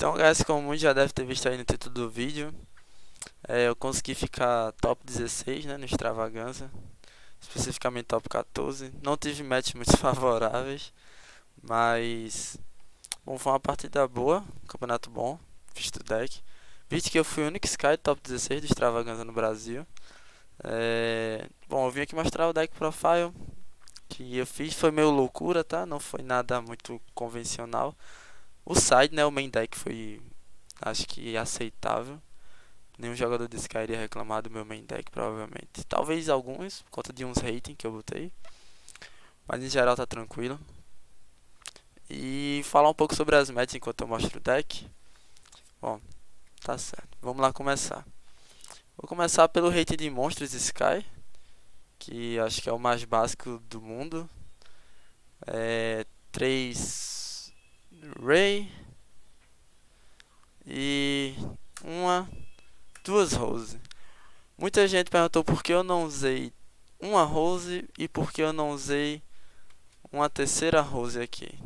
Então, guys, como muitos já deve ter visto aí no título do vídeo, eu consegui ficar top 16, né, no Extravaganza, especificamente top 14. Não tive matches muito favoráveis, mas bom, foi uma partida boa, um campeonato bom, visto o deck. Visto que eu fui o único Sky top 16 do Extravaganza no Brasil. Bom, eu vim aqui mostrar o deck profile que eu fiz, foi meio loucura, tá? Não foi nada muito convencional. O side, né, o main deck foi, acho que aceitável. Nenhum jogador de Sky iria reclamar do meu main deck, provavelmente. Talvez alguns, por conta de uns rating que eu botei. Mas em geral tá tranquilo. E falar um pouco sobre as metas enquanto eu mostro o deck. Bom, tá certo. Vamos lá começar. Vou começar pelo rating de monstros Sky, que acho que é o mais básico do mundo. 3 Ray e duas Rose. Muita gente perguntou por que eu não usei uma Rose e por que eu não usei uma terceira Rose aqui.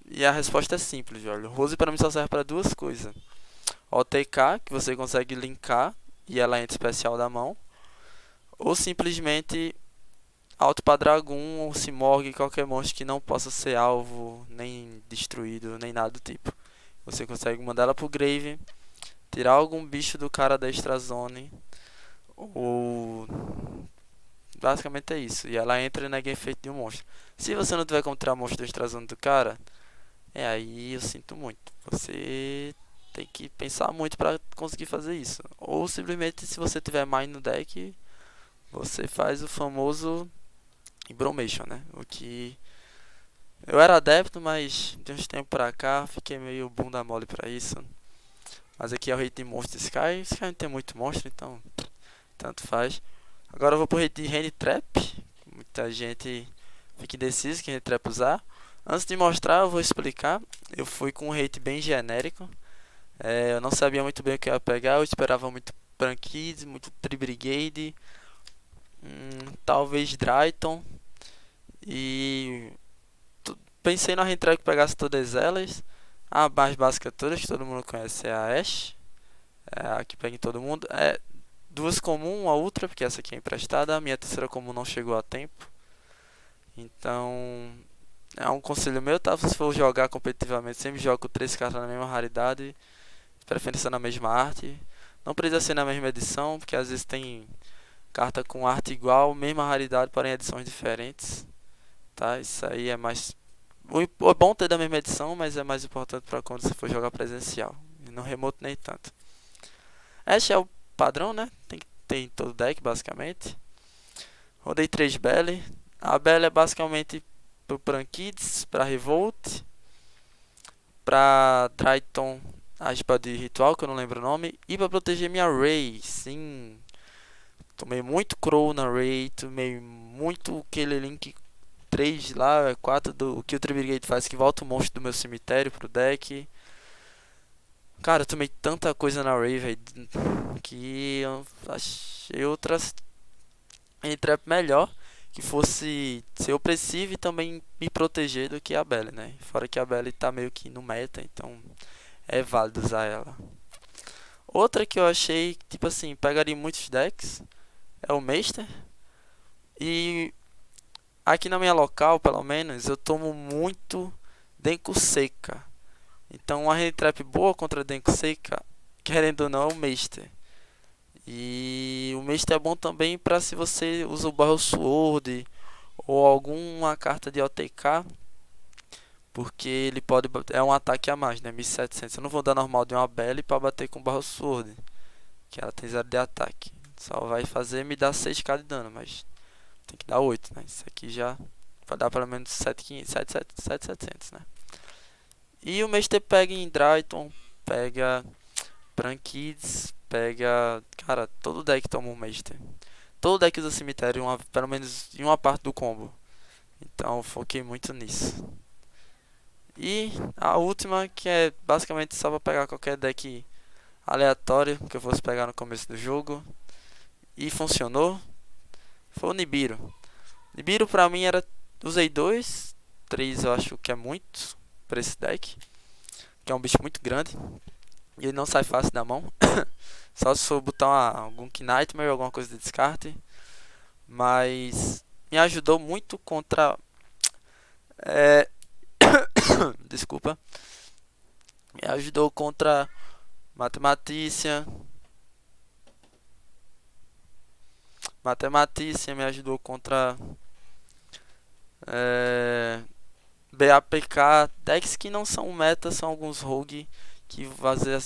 E a resposta é simples, olha. Rose para mim só serve para duas coisas. OTK, que você consegue linkar e ela entra especial da mão. Ou simplesmente Auto para Dragoon ou Simorg, qualquer monstro que não possa ser alvo, nem destruído, nem nada do tipo. Você consegue mandar ela pro Grave, tirar algum bicho do cara da Extra Zone, ou basicamente é isso. E ela entra na game efeito de um monstro. Se você não tiver como tirar monstro da Extra Zone do cara, aí eu sinto muito. Você tem que pensar muito para conseguir fazer isso. Ou simplesmente, se você tiver mine no deck, você faz o famoso Bromation, né? O que eu era adepto, mas de uns tempos pra cá fiquei meio bunda mole pra isso. Mas aqui é o rate de monstro Sky. Sky não tem muito monstro, então tanto faz. Agora eu vou pro rate de Hand Trap. Muita gente fica indeciso que Hand Trap usar. Antes de mostrar, eu vou explicar. Eu fui com um rate bem genérico. Eu não sabia muito bem o que eu ia pegar. Eu esperava muito Prankids, muito Tri-Brigade, talvez Dryton. E pensei na Hand-Trap que pegasse todas elas. A mais básica de todas, que todo mundo conhece, é a Ashe. É a que pega em todo mundo. Duas comum, uma outra, porque essa aqui é emprestada. A minha terceira comum não chegou a tempo. Então, é um conselho meu, tá? Se for jogar competitivamente, sempre joga com 3 cartas na mesma raridade. De preferência na mesma arte. Não precisa ser na mesma edição, porque às vezes tem carta com arte igual, mesma raridade, porém edições diferentes. Tá? Isso aí é mais. É bom ter da mesma edição, mas é mais importante para quando você for jogar presencial. E no remoto nem tanto. Este é o padrão, né? Tem que ter em todo deck, basicamente. Rodei 3 Belly. A Belly é basicamente pro Prankids, pra Revolt, pra Triton, a espada de ritual, que eu não lembro o nome, e pra proteger minha Ray. Sim, tomei muito Crow na Ray, tomei muito aquele Link 3 lá, 4 do que o Tri-Brigade faz, que volta o monstro do meu cemitério pro deck. Cara, eu tomei tanta coisa na Ray, velho, que eu achei outras Trap melhor, que fosse ser opressivo e também me proteger do que a Belly, né? Fora que a Belly tá meio que no meta, então é válido usar ela. Outra que eu achei, tipo assim, pegaria muitos decks, é o Meister. E aqui na minha local, pelo menos, eu tomo muito Denko Seca. Então uma hand trap boa contra Denko Seca, querendo ou não, é o Meister. E o Meister é bom também para se você usa o Barrel Sword ou alguma carta de OTK, porque ele pode é um ataque a mais, né? 1700. Eu não vou dar normal de uma Belly para bater com o Barrel Sword, que ela tem 0 de ataque. Só vai fazer me dar 6k de dano, mas tem que dar 8, né? Isso aqui já vai dar pelo menos 7,700, né? E o Meister pega em Dryton, pega Prankids, pega... Cara, todo deck toma um Meister. Todo deck usa cemitério, pelo menos em uma parte do combo. Então eu foquei muito nisso. E a última, que é basicamente só pra pegar qualquer deck aleatório que eu fosse pegar no começo do jogo. E funcionou. Foi o Nibiru. Nibiru pra mim era... Usei 2, 3 eu acho que é muito pra esse deck. que é um bicho muito grande. E ele não sai fácil da mão. Só se for botar algum Knightmare, alguma coisa de descarte. Mas me ajudou muito contra... É, desculpa. Me ajudou contra Matematícia. Matematícia me ajudou contra... BAPK, decks que não são meta, são alguns rogue que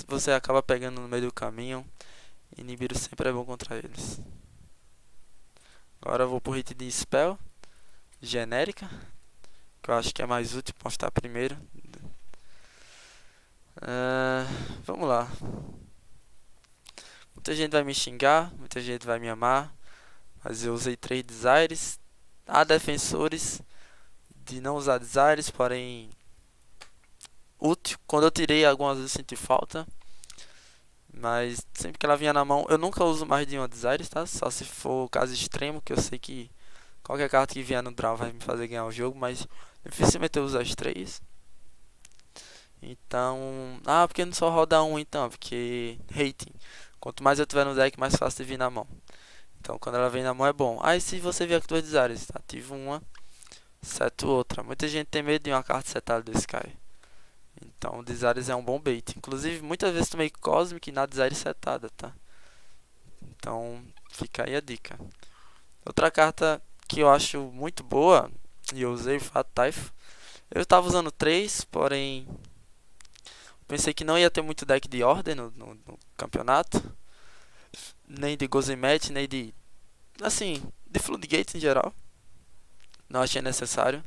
você acaba pegando no meio do caminho. E Nibiru sempre é bom contra eles. Agora eu vou pro hit de spell genérica, que eu acho que é mais útil postar primeiro. Vamos lá. Muita gente vai me xingar, muita gente vai me amar, mas eu usei 3 desires. Há defensores de não usar desires, porém útil. Quando eu tirei, algumas vezes senti falta, mas sempre que ela vinha na mão, eu nunca uso mais de uma desires, tá? Só se for caso extremo, que eu sei que qualquer carta que vier no draw vai me fazer ganhar o jogo, mas dificilmente eu uso as 3. Então, porque não só roda um então, porque rating. Quanto mais eu tiver no deck, mais fácil de vir na mão. Então, quando ela vem na mão é bom. Aí, se você vier com 2 desires, ativo uma, seto outra. Muita gente tem medo de uma carta setada do Sky. Então, o Desires é um bom bait. Inclusive, muitas vezes tomei Cosmic na Desire setada, tá? Então, fica aí a dica. Outra carta que eu acho muito boa, e eu usei o Fat Typh. Eu estava usando 3, porém pensei que não ia ter muito deck de ordem no campeonato. Nem de Gozimet, nem de... assim, de Floodgate em geral. Não achei necessário.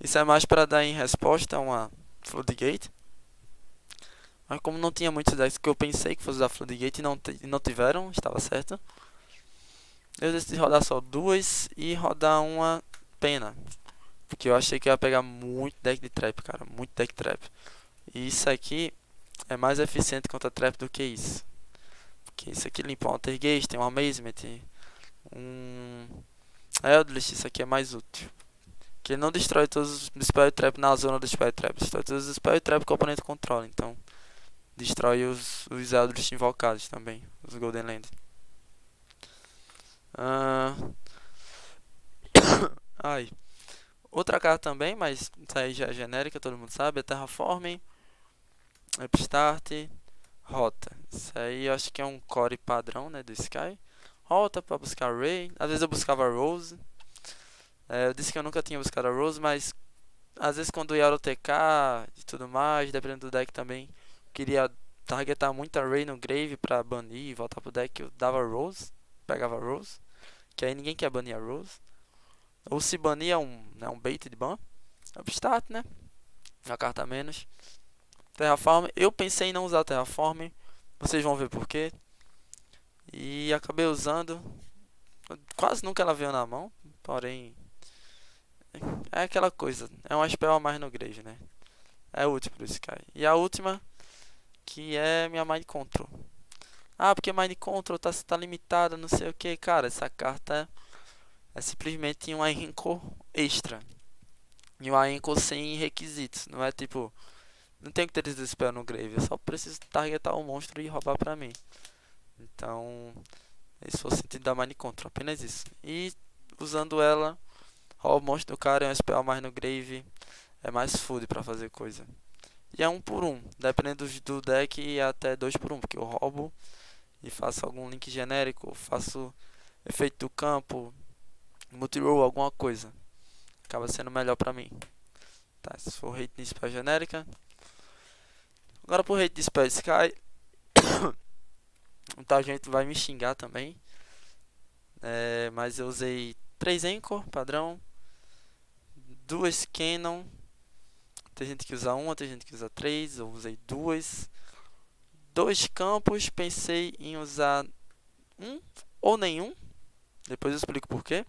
Isso é mais para dar em resposta a uma Floodgate. Mas como não tinha muitos decks que eu pensei que fosse usar Floodgate e não tiveram, estava certo. Eu decidi rodar só 2 e rodar uma pena. Porque eu achei que ia pegar muito deck de trap, cara. Muito deck trap. E isso aqui é mais eficiente contra trap do que isso. Porque isso aqui limpa um Altergeist, tem um Amazement, um Eldritch, isso aqui é mais útil. Que ele não destrói todos os Spell Trap na zona do Spell Trap, destrói todos os Spell Trap que o oponente controla. Então, destrói os Eldritch invocados também, os Golden Land. Outra carta também, mas isso aí já é genérica, todo mundo sabe, é Terraforming, Upstart, Rota. Isso aí eu acho que é um core padrão, né, do Sky. Rota para buscar Ray, às vezes eu buscava Rose. Eu disse que eu nunca tinha buscado a Rose, mas às vezes quando ia ao TK e tudo mais, dependendo do deck também, queria targetar muito a Ray no Grave pra banir e voltar pro deck, eu dava Rose, pegava Rose, que aí ninguém quer banir a Rose. Ou se banir é um bait de ban. Upstart, né? Uma carta a menos. Terraform, eu pensei em não usar Terraform, vocês vão ver porquê. E acabei usando. Quase nunca ela veio na mão, porém é aquela coisa, é uma spell a mais no Grave, né? É útil pro Sky. E a última, que é minha Mind Control. Porque Mind Control tá limitada, não sei o que. Cara, essa carta é simplesmente uma Anchor extra. E uma Anchor sem requisitos. Não é tipo, não tem que ter esse spell no Grave, eu só preciso targetar o monstro e roubar pra mim. Então, esse foi o sentido da Mind Control, apenas isso. E usando ela, rouba o monstro do cara, é um spell a mais no Grave, é mais food pra fazer coisa. E é 1 por 1, dependendo do deck, e até 2 por 1, porque eu roubo e faço algum link genérico, faço efeito do campo, multi-roll, alguma coisa. Acaba sendo melhor pra mim. Tá, se for rate de spell genérica. Agora pro rate de spell Sky. Muita gente vai me xingar também. Mas eu usei 3 Anchor, padrão. 2 Cannon. Tem gente que usa 1, tem gente que usa 3. Eu usei 2. 2 campos, pensei em usar 1 ou nenhum. Depois eu explico porquê.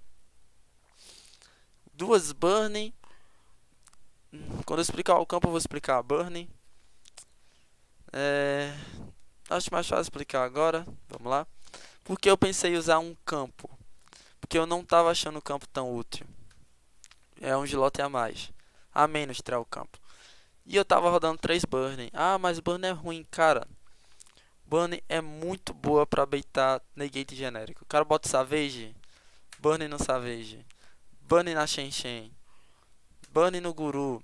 2 Burning. Quando eu explicar o campo, eu vou explicar a Burning. Acho mais fácil explicar agora. Vamos lá. Porque eu pensei em usar um campo. Porque eu não estava achando o campo tão útil. É um slot a mais. A menos tirar o campo. E eu tava rodando 3 Burn. Ah, mas Burn é ruim, cara. Burn é muito boa pra baitar negate genérico. O cara bota Savage, Burn no Savage, Burn na Shen Shen, Burn no Guru,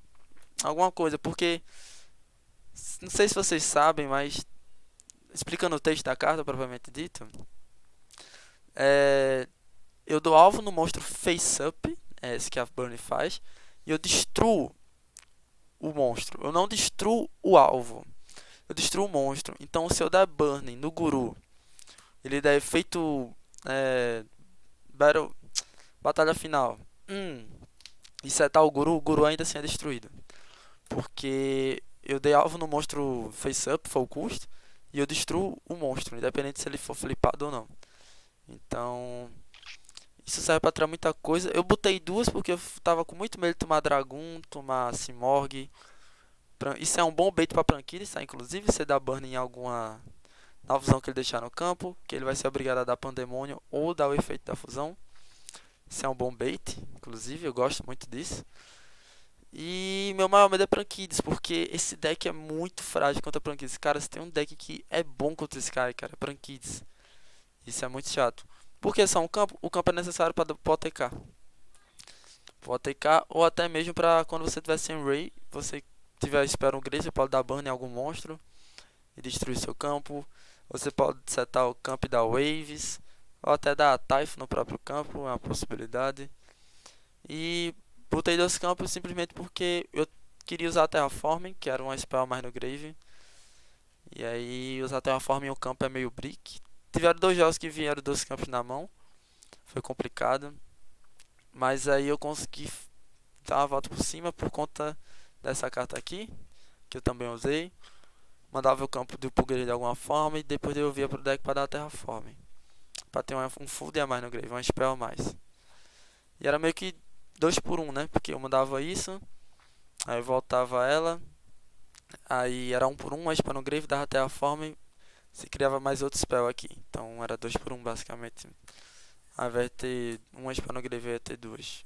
alguma coisa, porque não sei se vocês sabem, mas explicando o texto da carta propriamente dito, eu dou alvo no monstro face up, é esse que a Burn faz, e eu destruo o monstro. Eu não destruo o alvo, eu destruo o monstro. Então se eu der Burn no Guru, ele der efeito battle, batalha final, e setar o Guru ainda assim é destruído. Porque eu dei alvo no monstro face up, full custo, e eu destruo o monstro, independente se ele for flipado ou não. Então, isso serve pra tirar muita coisa. Eu botei duas porque eu tava com muito medo de tomar Dragoon, tomar Simorg. Isso é um bom bait pra Prankiris, tá? Inclusive, você dá burn em alguma na fusão que ele deixar no campo, que ele vai ser obrigado a dar Pandemônio ou dar o efeito da fusão. Isso é um bom bait, inclusive, eu gosto muito disso. E meu maior medo é Prankiris, porque esse deck é muito frágil contra Prankiris. Cara, se tem um deck que é bom contra esse cara, é Prankiris. Isso é muito chato. Porque só um campo? O campo é necessário para o OTK. Pro OTK ou até mesmo para quando você tiver sem Ray, você tiver espera um Grace, você pode dar burn em algum monstro e destruir seu campo. Você pode setar o campo e dar Waves, ou até dar Typh no próprio campo, é uma possibilidade. E botei dois campos simplesmente porque eu queria usar Terraforming, que era uma spell mais no Grave. E aí usar Terraforming em um campo é meio brick. Tiveram dois jogos que vieram dois campos na mão, foi complicado. Mas aí eu consegui dar uma volta por cima por conta dessa carta aqui, que eu também usei. Mandava o campo do Pugger de alguma forma e depois devolvia pro deck para dar Terraforming. Pra ter um full a mais no Grave, uma spell a mais. E era meio que 2 por 1, né? Porque eu mandava isso, aí voltava ela, aí era 1 por 1, mas no Grave dava Terraforming, se criava mais outro spell aqui. Então era 2 por 1 basicamente. Ao invés de ter uma spell no Grave, eu ia ter duas.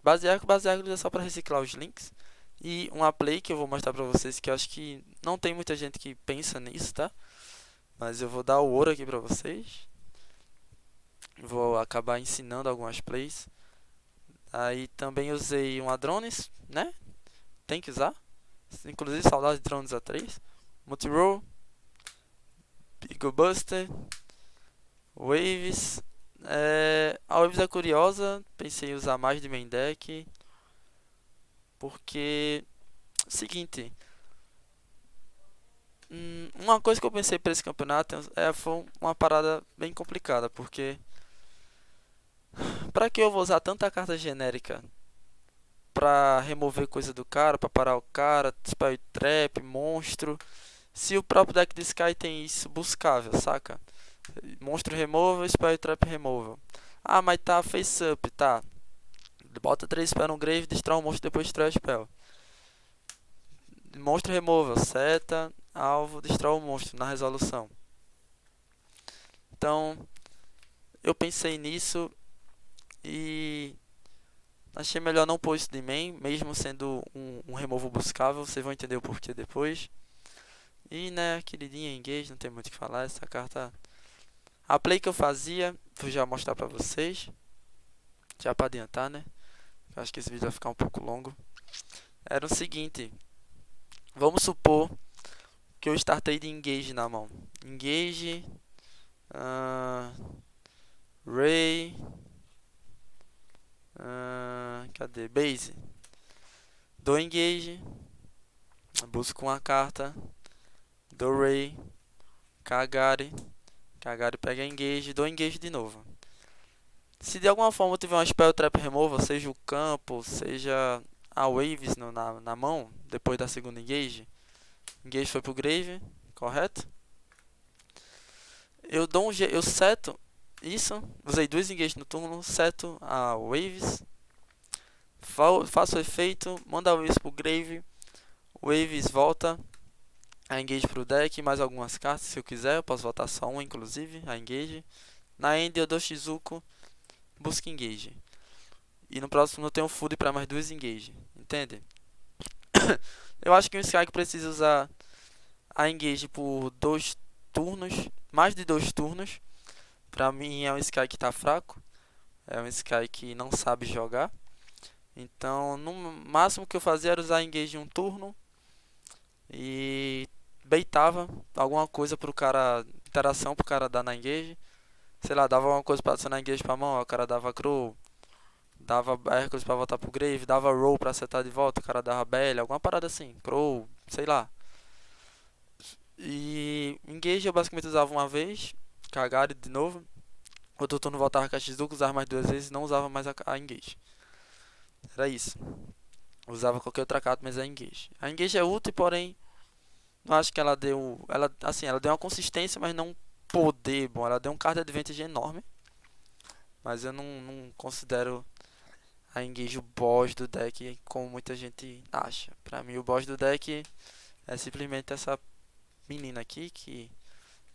Basearco é só para reciclar os links. E uma play que eu vou mostrar pra vocês, que eu acho que não tem muita gente que pensa nisso, tá? Mas eu vou dar o ouro aqui pra vocês. Vou acabar ensinando algumas plays. Aí também usei um Adrones, né? Tem que usar. Inclusive saudades de Drones A3. Multiroll. Eagle Buster. Waves. A Waves é curiosa. Pensei em usar mais de main deck. Porque... Seguinte... uma coisa que eu pensei para esse campeonato foi uma parada bem complicada, porque para que eu vou usar tanta carta genérica para remover coisa do cara, para parar o cara, spell trap, monstro, se o próprio deck de Sky tem isso buscável, saca? Monstro removal, spell trap removal. Ah, mas tá face up, tá? Bota 3 spell no grave, destrói o monstro, depois destrói a spell. Monstro removal, seta, alvo, destrói o monstro na resolução. Então, eu pensei nisso e achei melhor não pôr isso de main, mesmo sendo um removal buscável. Vocês vão entender o porquê depois. E, né, queridinha engage, não tem muito o que falar. Essa carta... A play que eu fazia, vou já mostrar pra vocês. Já pra adiantar, né? Eu acho que esse vídeo vai ficar um pouco longo. Era o seguinte... Vamos supor que eu startei de engage na mão. Engage... Ray... cadê? Base. Dou engage. Busco uma carta. Dou Ray. Kagari. Kagari pega engage. Dou engage de novo. Se de alguma forma eu tiver uma spell trap removal, seja o campo, seja a waves na mão, depois da segunda engage. Engage foi pro grave, correto? Eu dou eu seto isso, usei 2 engage no turno, seto a waves, faço o efeito, mando a waves pro grave, waves volta a engage pro deck, mais algumas cartas se eu quiser, eu posso voltar só uma inclusive, a engage. Na end eu dou Shizuko, busco engage. E no próximo eu tenho food para mais 2 engage, entende? Eu acho que um Sky que precisa usar a Engage por 2 turnos, mais de 2 turnos, pra mim é um Sky que tá fraco. É um Sky que não sabe jogar. Então, no máximo que eu fazia era usar Engage em um turno e baitava alguma coisa pro cara, interação pro cara dar na Engage. Sei lá, dava alguma coisa pra adicionar Engage pra mão, o cara dava Crow, dava Hércules pra voltar pro Grave, dava Roll pra acertar de volta, o cara dava Belly, alguma parada assim, Crow, sei lá. E Engage eu basicamente usava uma vez, Kagari de novo. Outro turno voltava com a Shizuka, usava mais 2 vezes, não usava mais a Engage. Era isso. Usava qualquer outra carta, mas a Engage. A Engage é útil, porém, não acho que ela deu. Ela, assim, ela deu uma consistência, mas não um poder bom. Ela deu um card advantage enorme. Mas eu não considero a Engage o boss do deck, como muita gente acha. Pra mim, o boss do deck é simplesmente essa menina aqui, que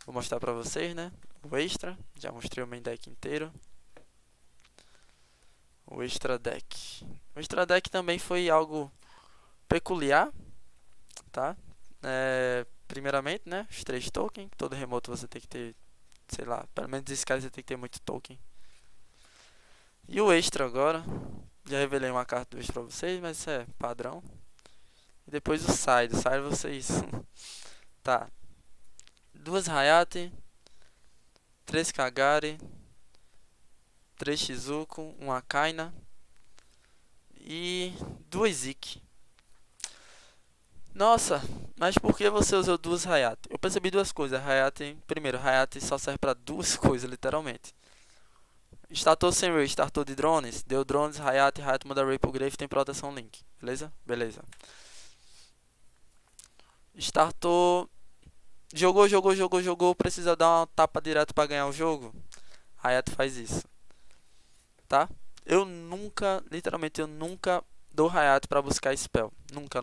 vou mostrar pra vocês, né? O Extra. Já mostrei o main deck inteiro. O Extra Deck. O Extra Deck também foi algo peculiar, tá? Primeiramente, né? Os 3 tokens. Todo remoto você tem que ter, sei lá, pelo menos nesse caso você tem que ter muito token. E o Extra agora. Já revelei uma carta do Extra pra vocês, mas isso é padrão. E depois o Side. O Side vocês. Tá. 2 Hayate. 3 Kagari. 3 Shizuku. 1 Akaina. E 2 Zik. Nossa, mas por que você usou 2 Hayate? Eu percebi 2 coisas. Hayate, primeiro, Hayate só serve pra 2 coisas, literalmente. Startou sem Ray, startou de drones, deu drones, Hayate, Hayate manda Ray pro Grave, tem proteção Link. Beleza? Beleza. Startou, jogou, precisa dar uma tapa direto pra ganhar o jogo. Hayate faz isso, tá? Eu nunca, literalmente, eu nunca dou Hayate pra buscar spell. Nunca.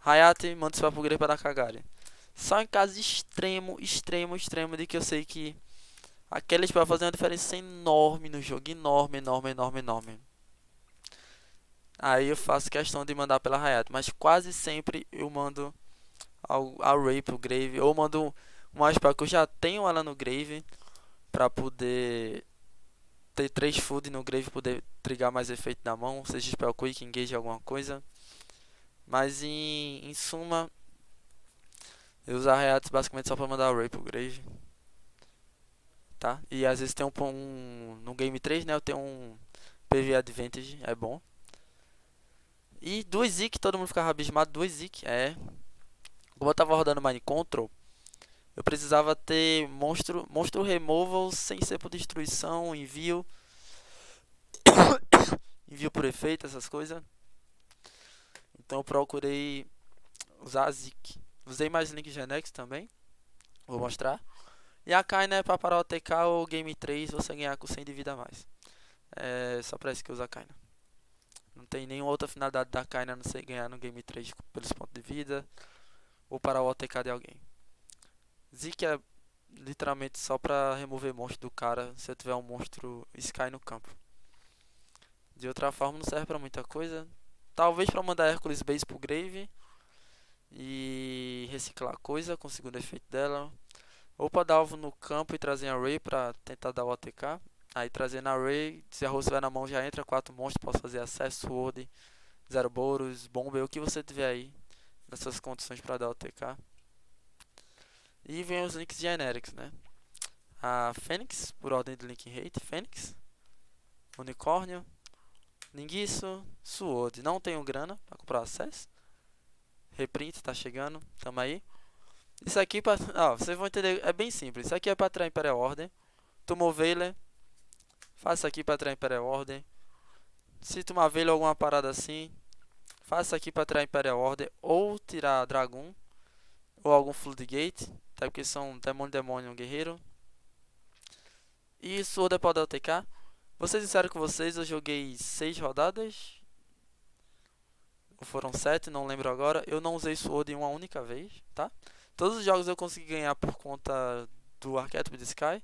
Hayate, manda spell pro Grave pra dar Kagari. Só em caso extremo de que eu sei que aquele spell vai fazer uma diferença enorme no jogo. Enorme. Aí eu faço questão de mandar pela Hayate. Mas quase sempre eu mando a Ray pro Grave. Ou mando uma spell que eu já tenho ela no Grave. Pra poder ter 3 food no Grave. Poder trigar mais efeito na mão. Seja spell quick, engage, alguma coisa. Mas em suma, eu uso a Hayate basicamente só pra mandar a Ray pro Grave. Tá? E às vezes tem no Game 3, né? Eu tenho um PV Advantage, é bom. E 2 Zik, todo mundo ficava abismado. 2 Zik, como eu tava rodando Mind Control, eu precisava ter monstro removal sem ser por destruição, envio, envio por efeito, essas coisas. Então eu procurei usar a Zik. Usei mais Link Genex também, vou mostrar. E a Kaina é pra parar o TK ou Game 3 você ganhar com 100 de vida a mais. É só pra isso que eu uso a Kaina. Não tem nenhuma outra finalidade da Kaina a não ser ganhar no Game 3 pelos pontos de vida ou parar o OTK de alguém. Zik é literalmente só pra remover monstro do cara se eu tiver um monstro Sky no campo. De outra forma não serve pra muita coisa. Talvez pra mandar Hercules Base pro Grave e reciclar coisa com o segundo efeito dela. Ou pra dar alvo no campo e trazer a Ray pra tentar dar o OTK. Aí trazendo a Ray, se a Rose estiver na mão já entra 4 monstros, posso fazer acesso, Sword, 0 Boros, Bomber, o que você tiver aí nessas condições para dar o TK. E vem os links genéricos, né? A Fênix, por ordem de link rate, Fênix, Unicórnio, Ninguiço, Sword. Não tenho grana para comprar acesso. Reprint tá chegando, tamo aí. Isso aqui, vocês vão entender, é bem simples. Isso aqui é para atrair Imperial Order. Tomou Veiler, faça aqui para atrair Imperial Order. Se tomar Veiler ou alguma parada assim, faça aqui para atrair Imperial Order ou tirar Dragon ou algum Floodgate, até porque são demônio guerreiro. E Sword é para dar o TK. Vou ser sincero com vocês, eu joguei 6 rodadas. Ou foram 7, não lembro agora. Eu não usei Sword em uma única vez, tá? Todos os jogos eu consegui ganhar por conta do arquétipo de Sky.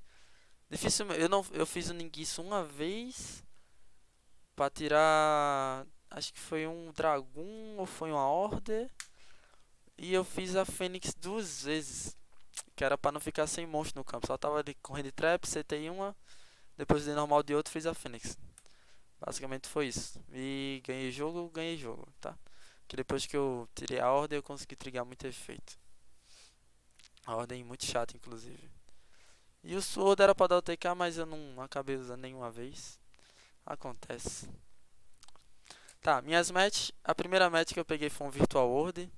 Dificilmente, eu fiz o Ninguiço uma vez para tirar acho que foi um Dragon ou foi uma Order. E eu fiz a Fênix 2 vezes, que era pra não ficar sem monstro no campo. Só tava com Hand Trap, CTI uma, depois dei normal de outro, fiz a Fênix. Basicamente foi isso. E ganhei jogo, tá? Que depois que eu tirei a ordem eu consegui trigar muito efeito. A ordem muito chata, inclusive. E o Sword era pra dar o TK, mas eu não acabei usando nenhuma vez. Acontece. Tá, minhas matches. A primeira match que eu peguei foi um Virtual World.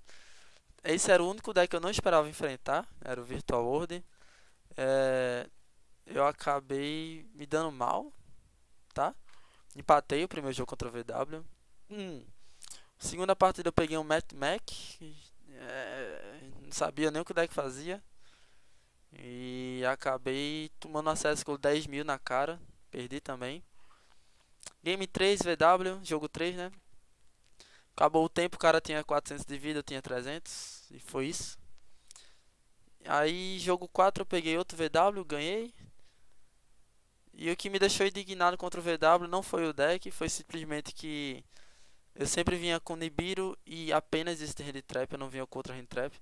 Esse era o único deck que eu não esperava enfrentar. Era o Virtual World. Eu acabei me dando mal, tá? Empatei o primeiro jogo contra o VW. Segunda partida eu peguei um Matt Mac. Não sabia nem o que o deck fazia. E acabei tomando acesso com 10 mil na cara. Perdi também. Game 3, VW, jogo 3, né? Acabou o tempo, o cara tinha 400 de vida, eu tinha 300. E foi isso. Aí, jogo 4, eu peguei outro VW, ganhei. E o que me deixou indignado contra o VW não foi o deck, foi simplesmente que eu sempre vinha com Nibiru e apenas esse Hand Trap, eu não vinha com outra Hand Trap.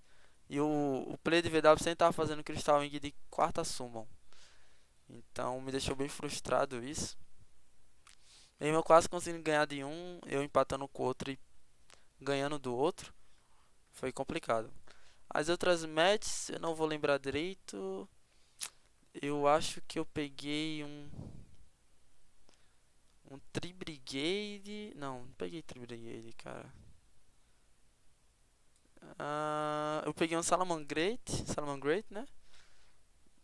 E o play de VW sempre tava fazendo Crystal Wing de quarta Summon. Então me deixou bem frustrado isso. Mesmo eu quase conseguindo ganhar de um, eu empatando com o outro e ganhando do outro. Foi complicado. As outras matches eu não vou lembrar direito. Eu acho que eu peguei um Tri-Brigade. Não peguei Tri-Brigade, cara. Eu peguei um Salamangreat, né?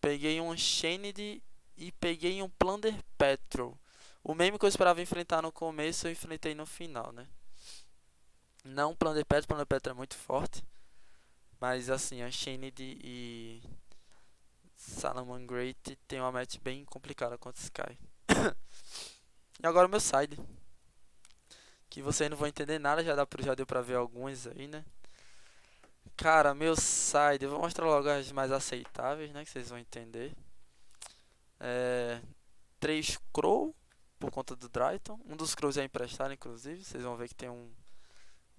Peguei um Shaned e peguei um Plunder Petrol. O mesmo que eu esperava enfrentar no começo, eu enfrentei no final, né? Não Plunder Petrol é muito forte. Mas assim, a Shaned e Salamangreat tem uma match bem complicada contra Sky. E agora o meu side. Que vocês não vão entender nada, já deu pra ver alguns aí, né? Cara, meu side, eu vou mostrar logo as mais aceitáveis, né? Que vocês vão entender. 3 Crow, por conta do Dryton. Um dos Crows é emprestado, inclusive. Vocês vão ver que tem um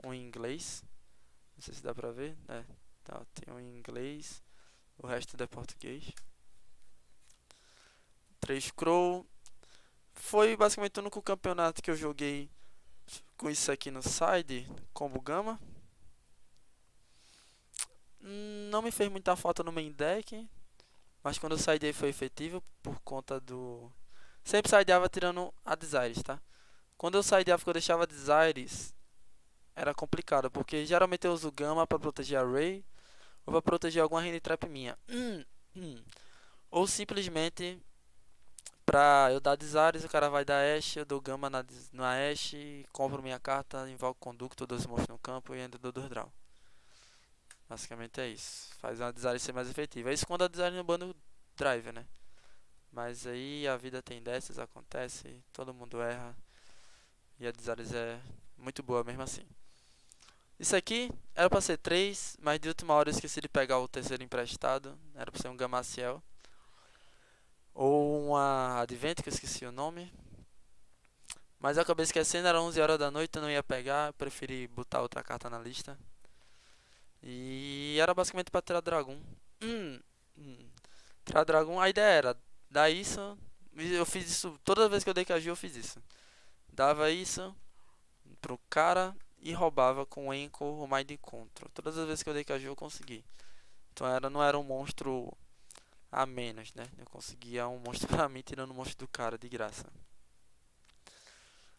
em inglês. Não sei se dá pra ver. Então, tem um em inglês. O resto é português. 3 Crow. Foi basicamente o único campeonato que eu joguei com isso aqui no side, Combo Gama. Não me fez muita falta no main deck, mas quando eu saí foi efetivo por conta do... Sempre sideava tirando a Desires, tá? Quando eu sideava que eu deixava Desires, era complicado, porque geralmente eu uso Gama pra proteger a Ray ou pra proteger alguma hand trap minha. Ou simplesmente pra eu dar Desires, o cara vai dar Ashe, eu dou Gama na Ashe, compro minha carta, invoco Conducto, dou os monstros no campo e ainda dou 2 draw. Basicamente é isso. Faz uma Desire ser mais efetiva. É isso quando a Desire no bando drive, né? Mas aí a vida tem dessas, acontece, todo mundo erra. E a Desire é muito boa mesmo assim. Isso aqui era pra ser 3, mas de última hora eu esqueci de pegar o terceiro emprestado. Era pra ser um Gamaciel. Ou uma Advent, que eu esqueci o nome. Mas eu acabei esquecendo, era 11 horas da noite, eu não ia pegar. Preferi botar outra carta na lista. E era basicamente pra tirar Dragon. Tirar Dragon, a ideia era dar isso. Eu fiz isso, toda vez que eu dei KG eu fiz isso. Dava isso pro cara e roubava com o Enco o Mind Control. Todas as vezes que eu dei KG eu consegui. Então não era um monstro a menos, né? Eu conseguia um monstro pra mim tirando o monstro do cara de graça.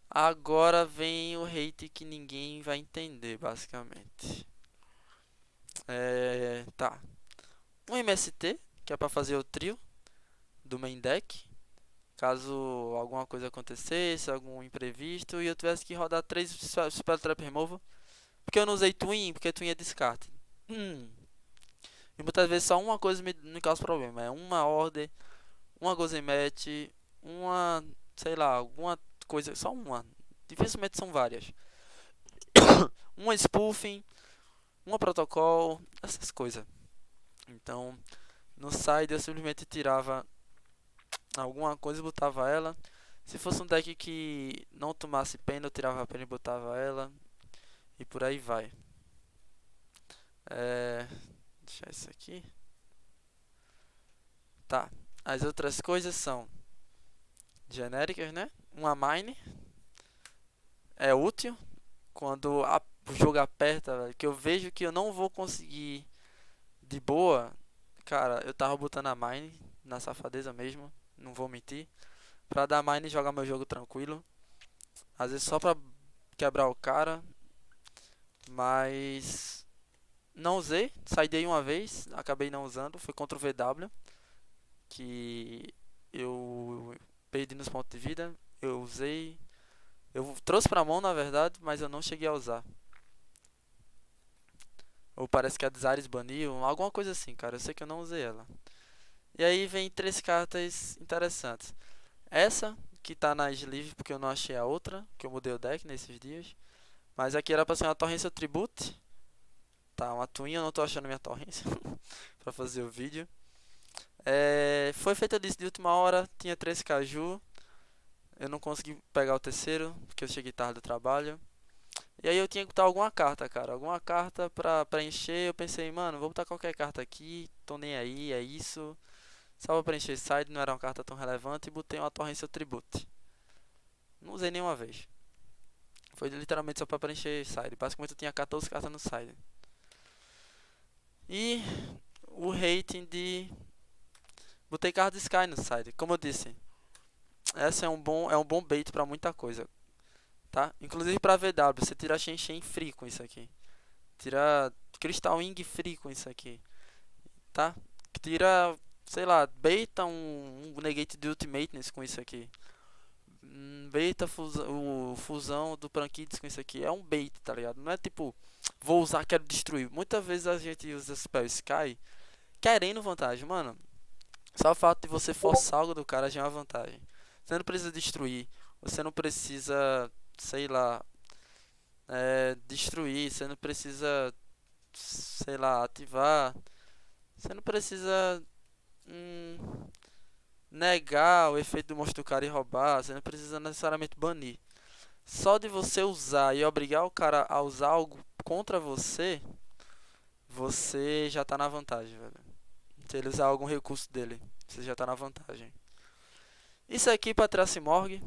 Agora vem o hate que ninguém vai entender, basicamente. Tá. Um MST, que é pra fazer o trio do main deck. Caso alguma coisa acontecesse, algum imprevisto, e eu tivesse que rodar 3 Spell Trap Removal. Porque eu não usei Twin, porque Twin é descarte. E muitas vezes só uma coisa me causa problema. É uma Order, uma Gozemet, uma, sei lá, alguma coisa, só uma. Dificilmente são várias. Uma Spoofing, uma Protocol, essas coisas. Então, no side eu simplesmente tirava alguma coisa e botava ela. Se fosse um deck que não tomasse pena, eu tirava a pena e botava ela. E por aí vai. É... Deixar isso aqui. Tá. As outras coisas são genéricas, né? Uma mine é útil quando o jogo aperta, velho, que eu vejo que eu não vou conseguir de boa. Cara, eu tava botando a mine na safadeza mesmo, não vou mentir. Pra dar mine e jogar meu jogo tranquilo. Às vezes só pra quebrar o cara. Mas não usei, saidei uma vez, acabei não usando. Foi contra o VW. Que eu perdi nos pontos de vida. Eu usei. Eu trouxe pra mão na verdade, mas eu não cheguei a usar. Ou parece que a Dzares baniu, alguma coisa assim, cara. Eu sei que eu não usei ela. E aí vem três cartas interessantes. Essa, que tá na sleeve porque eu não achei a outra, que eu mudei o deck nesses dias. Mas aqui era pra ser uma Torrência Tribute. Tá, uma twin, eu não tô achando minha Torrência pra fazer o vídeo. Foi feita de última hora, tinha 3 caju. Eu não consegui pegar o terceiro, porque eu cheguei tarde do trabalho. E aí eu tinha que botar alguma carta, cara. Alguma carta pra preencher. Eu pensei, mano, vou botar qualquer carta aqui. Tô nem aí, é isso. Só pra preencher side, não era uma carta tão relevante. E botei uma Torrência Tribute. Não usei nenhuma vez. Foi literalmente só pra preencher side. Basicamente eu tinha 14 cartas no side. E o rating de... Botei carta de Sky no side. Como eu disse, essa é um bom bait pra muita coisa. Tá? Inclusive pra VW, você tira Shen Shen free com isso aqui. Tira Crystal Wing free com isso aqui. Tá? Tira, sei lá, beta um negate de ultimateness com isso aqui. Beta o fusão do Prankids com isso aqui. É um bait, tá ligado? Não é tipo, vou usar, quero destruir. Muitas vezes a gente usa Spell Sky querendo vantagem, mano. Só o fato de você forçar algo do cara já é uma vantagem. Você não precisa destruir. Você não precisa, sei lá, destruir. Você não precisa, sei lá, ativar. Você não precisa negar o efeito do monstro do cara e roubar. Você não precisa necessariamente banir. Só de você usar e obrigar o cara a usar algo contra você, você já tá na vantagem, velho. Se ele usar algum recurso dele, você já tá na vantagem. Isso aqui pra Tracimorg,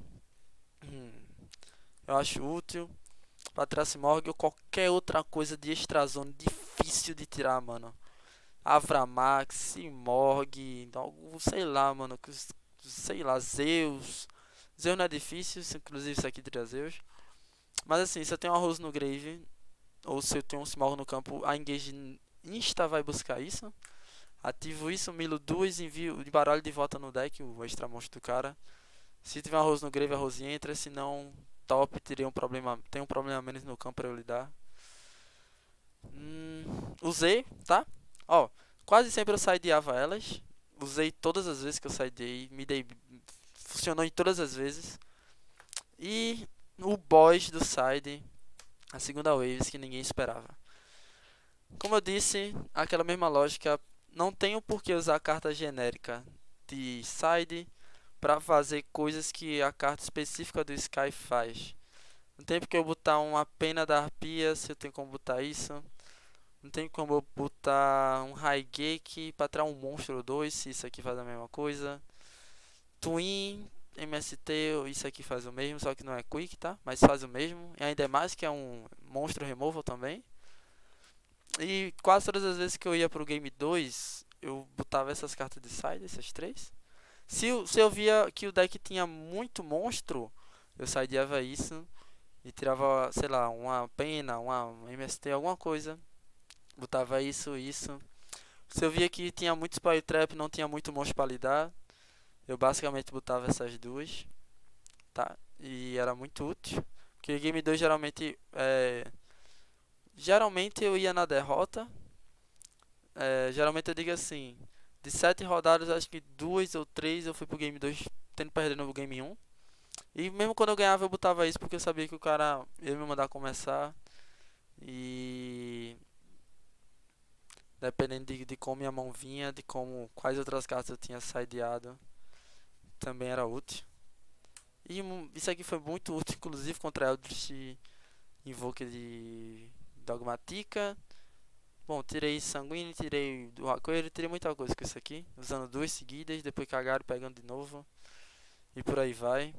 eu acho útil. Pra Tracimorg ou qualquer outra coisa de extrazone difícil de tirar, mano. Avramax, Simorg, algo, sei lá, mano. Sei lá, Zeus. Zeus não é difícil, inclusive isso aqui tira Zeus. Mas assim, se eu tenho um arroz no grave, ou se eu tenho um Simorg no campo, a Engage insta vai buscar isso. Ativo isso, milo 2, envio de baralho de volta no deck, o extra monstro do cara. Se tiver um arroz no grave, arroz entra, se não, top, terei um problema, tem um problema menos no campo para eu lidar. Usei, tá? Ó, quase sempre eu sideava elas. Usei todas as vezes que eu sidei, me dei, funcionou em todas as vezes. E o boss do side, a segunda waves que ninguém esperava. Como eu disse, aquela mesma lógica, não tenho por que usar a carta genérica de side para fazer coisas que a carta específica do Sky faz. Não tem porque eu botar uma pena da arpia se eu tenho como botar isso. Não tem como eu botar um Raigeki para tirar um monstro ou dois, se isso aqui faz a mesma coisa. Twin, MST, isso aqui faz o mesmo, só que não é quick, tá? Mas faz o mesmo. E ainda mais que é um monstro removal também. E quase todas as vezes que eu ia pro game 2, eu botava essas cartas de side, essas três. Se eu via que o deck tinha muito monstro, eu sideava isso e tirava, sei lá, uma pena, uma MST, alguma coisa. Botava isso. Se eu via que tinha muito Spell Trap, não tinha muito monstro pra lidar, eu basicamente botava essas duas, tá? E era muito útil. Porque Game 2 geralmente eu ia na derrota. Geralmente eu digo assim, de 7 rodadas, acho que 2 ou 3 eu fui pro Game 2 tendo perder no Game 1. E mesmo quando eu ganhava eu botava isso porque eu sabia que o cara ia me mandar começar. E dependendo de como minha mão vinha, de como quais outras cartas eu tinha sideado, também era útil. E isso aqui foi muito útil, inclusive, contra Eldritch Invoker de Dogmatika. Bom, tirei sanguíneo, tirei do Racoeiro, tirei muita coisa com isso aqui. Usando duas seguidas, depois cagaram pegando de novo. E por aí vai.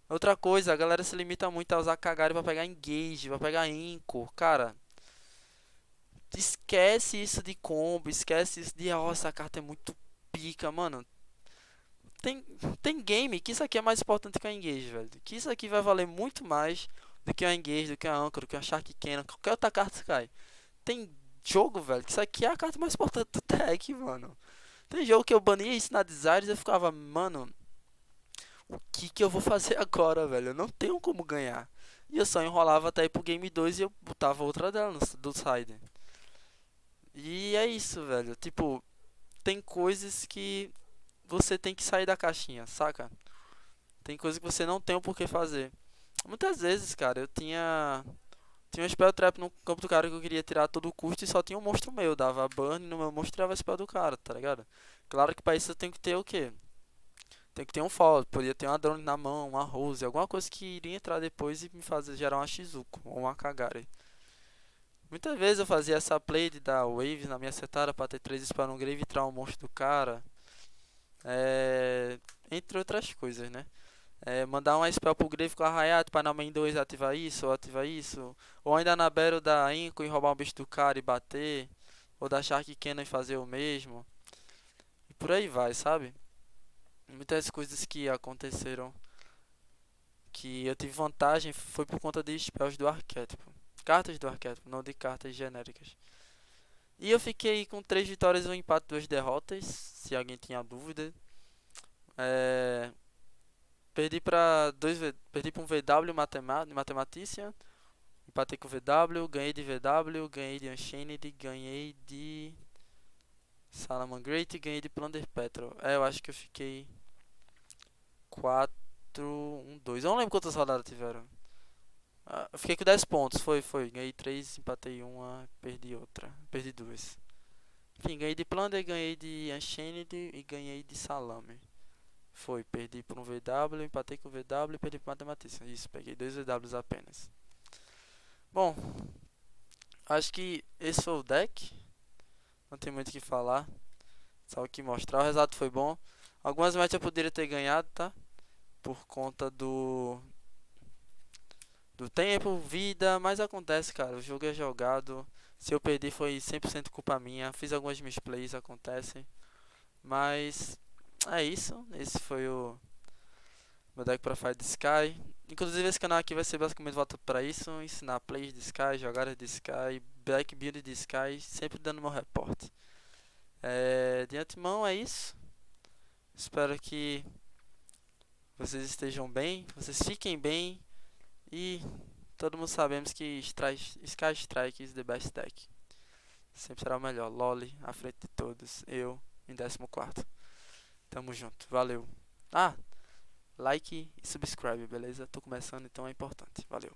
Outra coisa, a galera se limita muito a usar Kagari pra pegar Engage, pra pegar Inco. Cara, esquece isso de combo, esquece isso de, ó, essa carta é muito pica, mano. Tem, tem game que isso aqui é mais importante que a Engage, velho. Que isso aqui vai valer muito mais do que a Engage, do que a Anchor, do que a Shark Cannon, qualquer outra carta que cai. Tem jogo, velho, que isso aqui é a carta mais importante do deck, mano. Tem jogo que eu bania isso na Desires e eu ficava, mano, o que que eu vou fazer agora, velho? Eu não tenho como ganhar. E eu só enrolava até ir pro game 2 e eu botava outra dela do side. E é isso, velho. Tipo, tem coisas que você tem que sair da caixinha, saca? Tem coisas que você não tem o porquê fazer. Muitas vezes, cara, eu tinha um spell trap no campo do cara que eu queria tirar a todo custo e só tinha um monstro meu. Dava burn no meu monstro e tirava spell do cara, tá ligado? Claro que pra isso eu tenho que ter o quê? Tem que ter um follow, podia ter uma drone na mão, uma rose, alguma coisa que iria entrar depois e me fazer gerar uma Shizuko ou uma Kagari. Muitas vezes eu fazia essa play de dar wave na minha setada pra ter 3 spells no grave e tirar um monstro do cara. Entre outras coisas, né? Mandar uma spell pro grave com a Hayat pra na main 2 ativar isso ou ativar isso. Ou ainda na battle da Inco e roubar um bicho do cara e bater. Ou da Shark Cannon e fazer o mesmo. E por aí vai, sabe? Muitas coisas que aconteceram que eu tive vantagem foi por conta de spells do arquétipo. Cartas do arquétipo, não de cartas genéricas. E eu fiquei com 3 vitórias, um empate e 2 derrotas, se alguém tinha dúvida. É, perdi para um VW Mathematician, empatei com o VW, ganhei de VW, ganhei de Unchained, ganhei de Salamangreat e ganhei de Plunder Petrol. Eu acho que eu fiquei 4-1-2. Eu não lembro quantas rodadas tiveram. Eu fiquei com 10 pontos, foi. Ganhei 3, empatei uma, perdi outra. Perdi duas. Enfim, ganhei de Plunder, ganhei de Unchained e ganhei de Salame. Perdi por um VW, empatei com o VW e perdi por Matematician. Isso, peguei 2 VWs apenas. Bom, acho que esse foi o deck. Não tem muito o que falar. Só o que mostrar. O resultado foi bom. Algumas matches eu poderia ter ganhado, tá? Por conta do tempo, vida, mas acontece, cara. O jogo é jogado. Se eu perder foi 100% culpa minha. Fiz algumas misplays, acontece. Mas é isso. Esse foi o meu deck para Fight the Sky. Inclusive esse canal aqui vai ser basicamente voltado para isso. Ensinar plays de Sky, jogadas de Sky, deck build de Sky. Sempre dando meu reporte. De antemão é isso. Espero que vocês estejam bem. Vocês fiquem bem. E todo mundo sabemos que Sky Strike is the best deck. Sempre será o melhor. Loli à frente de todos. Eu em 14º. Tamo junto. Valeu. Like e subscribe, beleza? Tô começando, então é importante. Valeu.